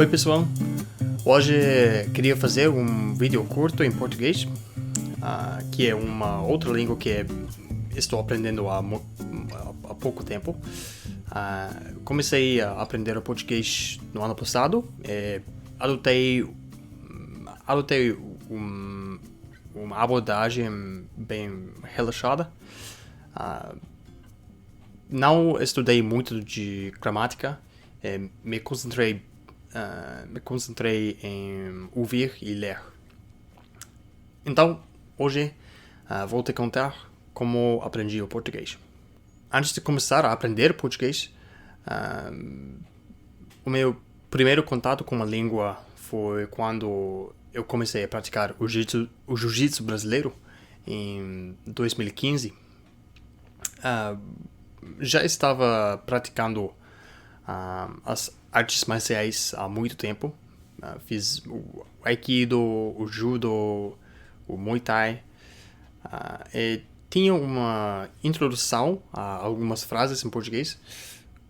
Oi pessoal, hoje queria fazer um vídeo curto em português, que é uma outra língua que estou aprendendo há pouco tempo. Comecei a aprender o português no ano passado e adotei uma abordagem bem relaxada. Não estudei muito de gramática, me concentrei em ouvir e ler. Então, hoje vou te contar como aprendi o português. Antes de começar a aprender português, o meu primeiro contato com a língua foi quando eu comecei a praticar o jiu-jitsu brasileiro em 2015. Já estava praticando as artes marciais há muito tempo. Fiz o Aikido, o Judo, o Muay Thai. E tinha uma introdução a algumas frases em português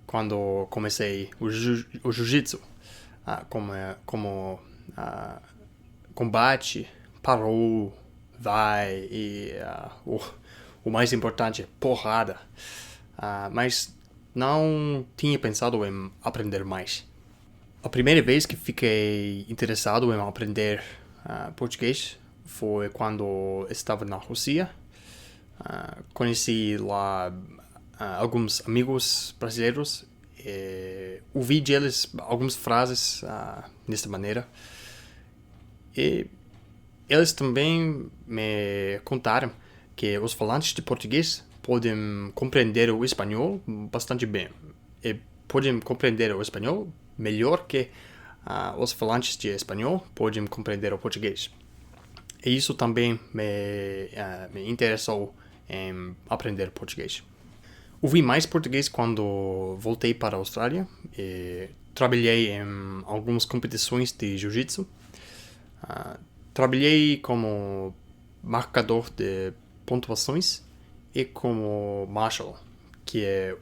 quando comecei o Jiu-Jitsu, como combate, parou, vai e o mais importante, porrada. Mas não tinha pensado em aprender mais. A primeira vez que fiquei interessado em aprender português foi quando estava na Rússia. Conheci lá alguns amigos brasileiros e ouvi deles algumas frases desta maneira. E eles também me contaram que os falantes de português podem compreender o espanhol bastante bem. E podem compreender o espanhol melhor que os falantes de espanhol podem compreender o português. E isso também me interessou em aprender português. Ouvi mais português quando voltei para a Austrália e trabalhei em algumas competições de jiu-jitsu. Trabalhei como marcador de pontuações e como marshal, que é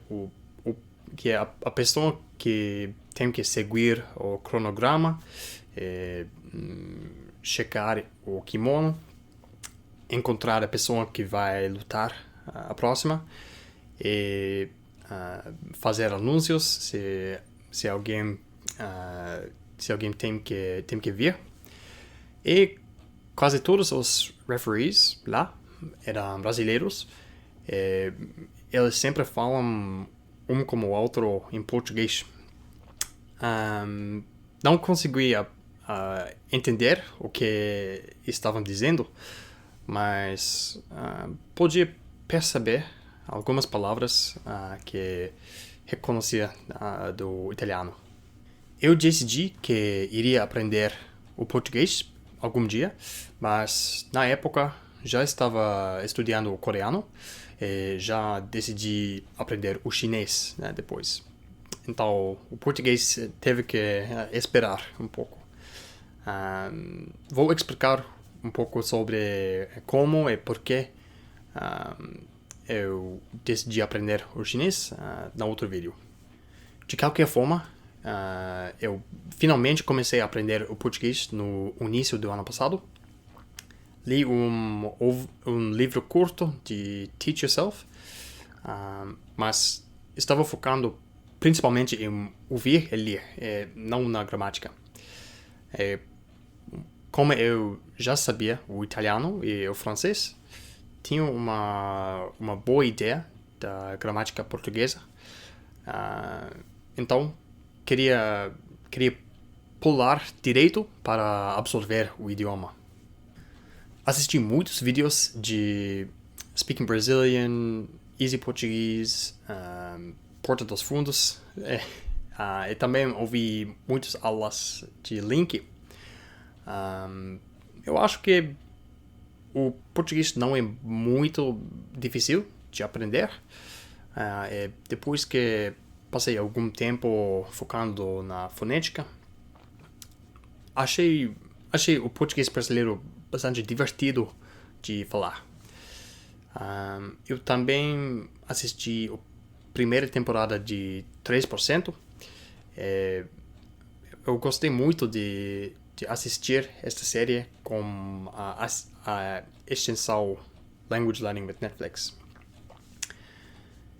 a pessoa que tem que seguir o cronograma, checar o kimono, encontrar a pessoa que vai lutar a próxima e fazer anúncios se alguém tem que vir. E quase todos os referees lá eram brasileiros. Eles sempre falam um como o outro em português. Não conseguia entender o que estavam dizendo, mas podia perceber algumas palavras que reconhecia do italiano. Eu decidi que iria aprender o português algum dia, mas na época já estava estudando o coreano e já decidi aprender o chinês, né, depois. Então, o português teve que esperar um pouco. Vou explicar um pouco sobre como e porquê eu decidi aprender o chinês no outro vídeo. De qualquer forma, eu finalmente comecei a aprender o português no início do ano passado. Li um livro curto de Teach Yourself, mas estava focando principalmente em ouvir e ler, não na gramática. Como eu já sabia o italiano e o francês, tinha uma boa ideia da gramática portuguesa. Então, queria pular direito para absorver o idioma. Assisti muitos vídeos de Speaking Brazilian, Easy Portuguese, Porta dos Fundos, e também ouvi muitas aulas de Link. Eu acho que o português não é muito difícil de aprender. Depois que passei algum tempo focando na fonética, achei o português brasileiro bastante divertido de falar. Eu também assisti a primeira temporada de 3%. eu gostei muito de assistir esta série com a extensão Language Learning with Netflix.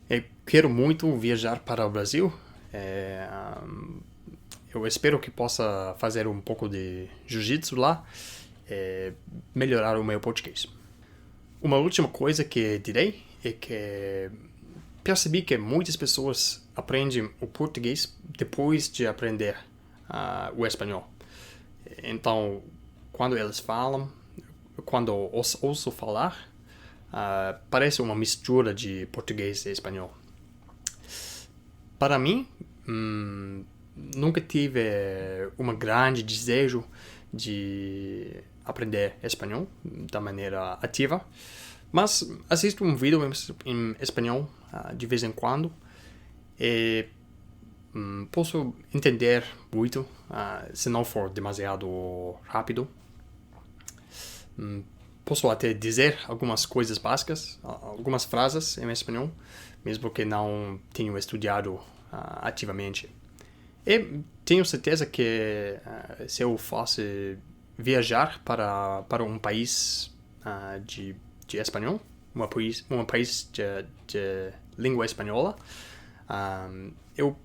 Eu quero muito viajar para o Brasil. Eu espero que possa fazer um pouco de jiu-jitsu lá e melhorar o meu português. Uma última coisa que direi é que percebi que muitas pessoas aprendem o português depois de aprender o espanhol. Então, quando eles falam, quando ouço falar, parece uma mistura de português e espanhol. Para mim, nunca tive um grande desejo de aprender espanhol da maneira ativa, mas assisto um vídeo em espanhol de vez em quando e posso entender muito, se não for demasiado rápido. Posso até dizer algumas coisas básicas, algumas frases em espanhol, mesmo que não tenha estudado ativamente. E tenho certeza que se eu fosse viajar para um país de espanhol, um país de língua espanhola, eu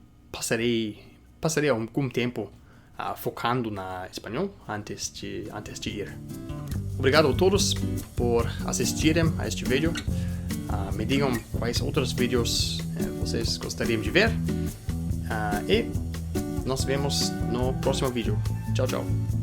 passaria algum tempo focando na espanhol antes de ir. Obrigado a todos por assistirem a este vídeo. Me digam quais outros vídeos vocês gostariam de ver. E nos vemos no próximo vídeo. Tchau, tchau.